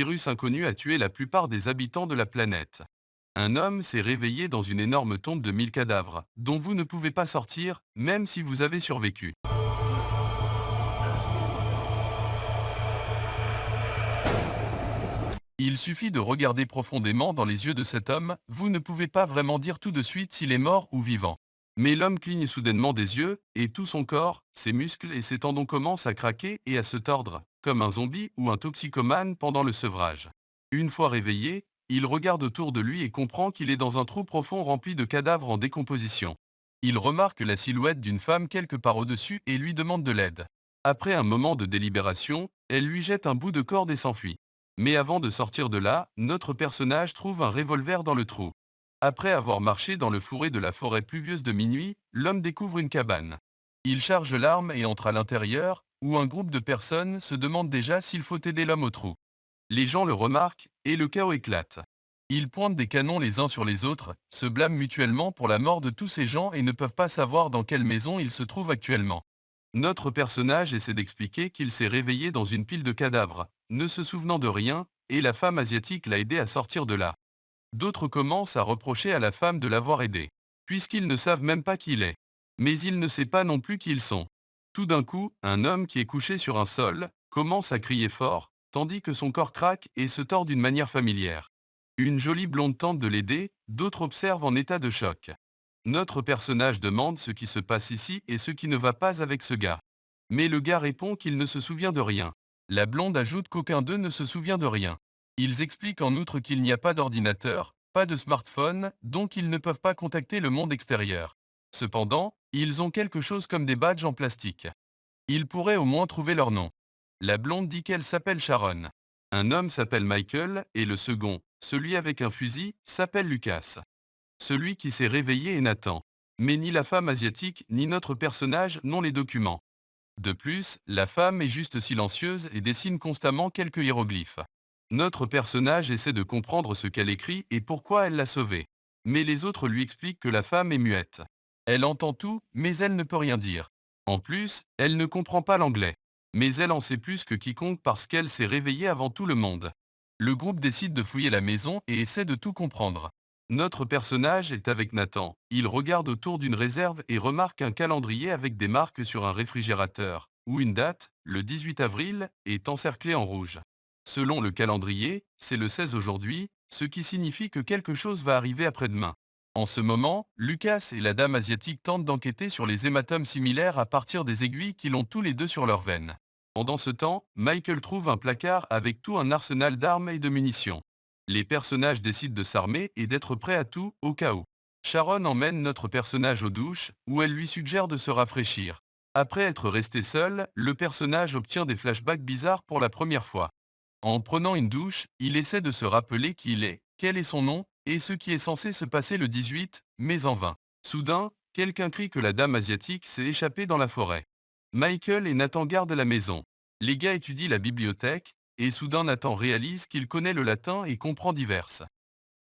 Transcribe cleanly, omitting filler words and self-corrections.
virus inconnu a tué la plupart des habitants de la planète. Un homme s'est réveillé dans une énorme tombe de 1000 cadavres, dont vous ne pouvez pas sortir, même si vous avez survécu. Il suffit de regarder profondément dans les yeux de cet homme, vous ne pouvez pas vraiment dire tout de suite s'il est mort ou vivant. Mais l'homme cligne soudainement des yeux, et tout son corps, ses muscles et ses tendons commencent à craquer et à se tordre, comme un zombie ou un toxicomane pendant le sevrage. Une fois réveillé, il regarde autour de lui et comprend qu'il est dans un trou profond rempli de cadavres en décomposition. Il remarque la silhouette d'une femme quelque part au-dessus et lui demande de l'aide. Après un moment de délibération, elle lui jette un bout de corde et s'enfuit. Mais avant de sortir de là, notre personnage trouve un revolver dans le trou. Après avoir marché dans le fourré de la forêt pluvieuse de minuit, l'homme découvre une cabane. Il charge l'arme et entre à l'intérieur, où un groupe de personnes se demande déjà s'il faut aider l'homme au trou. Les gens le remarquent, et le chaos éclate. Ils pointent des canons les uns sur les autres, se blâment mutuellement pour la mort de tous ces gens et ne peuvent pas savoir dans quelle maison ils se trouvent actuellement. Notre personnage essaie d'expliquer qu'il s'est réveillé dans une pile de cadavres, ne se souvenant de rien, et la femme asiatique l'a aidé à sortir de là. D'autres commencent à reprocher à la femme de l'avoir aidé, puisqu'ils ne savent même pas qui il est. Mais il ne sait pas non plus qui ils sont. Tout d'un coup, un homme qui est couché sur un sol commence à crier fort, tandis que son corps craque et se tord d'une manière familière. Une jolie blonde tente de l'aider, d'autres observent en état de choc. Notre personnage demande ce qui se passe ici et ce qui ne va pas avec ce gars. Mais le gars répond qu'il ne se souvient de rien. La blonde ajoute qu'aucun d'eux ne se souvient de rien. Ils expliquent en outre qu'il n'y a pas d'ordinateur, pas de smartphone, donc ils ne peuvent pas contacter le monde extérieur. Cependant, ils ont quelque chose comme des badges en plastique. Ils pourraient au moins trouver leur nom. La blonde dit qu'elle s'appelle Sharon. Un homme s'appelle Michael et le second, celui avec un fusil, s'appelle Lucas. Celui qui s'est réveillé est Nathan. Mais ni la femme asiatique ni notre personnage n'ont les documents. De plus, la femme est juste silencieuse et dessine constamment quelques hiéroglyphes. Notre personnage essaie de comprendre ce qu'elle écrit et pourquoi elle l'a sauvée. Mais les autres lui expliquent que la femme est muette. Elle entend tout, mais elle ne peut rien dire. En plus, elle ne comprend pas l'anglais. Mais elle en sait plus que quiconque parce qu'elle s'est réveillée avant tout le monde. Le groupe décide de fouiller la maison et essaie de tout comprendre. Notre personnage est avec Nathan. Il regarde autour d'une réserve et remarque un calendrier avec des marques sur un réfrigérateur, où une date, le 18 avril, est encerclée en rouge. Selon le calendrier, c'est le 16 aujourd'hui, ce qui signifie que quelque chose va arriver après-demain. En ce moment, Lucas et la dame asiatique tentent d'enquêter sur les hématomes similaires à partir des aiguilles qu'ils ont tous les deux sur leurs veines. Pendant ce temps, Michael trouve un placard avec tout un arsenal d'armes et de munitions. Les personnages décident de s'armer et d'être prêts à tout, au cas où. Sharon emmène notre personnage aux douches, où elle lui suggère de se rafraîchir. Après être resté seul, le personnage obtient des flashbacks bizarres pour la première fois. En prenant une douche, il essaie de se rappeler qui il est, quel est son nom, et ce qui est censé se passer le 18, mais en vain. Soudain, quelqu'un crie que la dame asiatique s'est échappée dans la forêt. Michael et Nathan gardent la maison. Les gars étudient la bibliothèque, et soudain Nathan réalise qu'il connaît le latin et comprend diverses.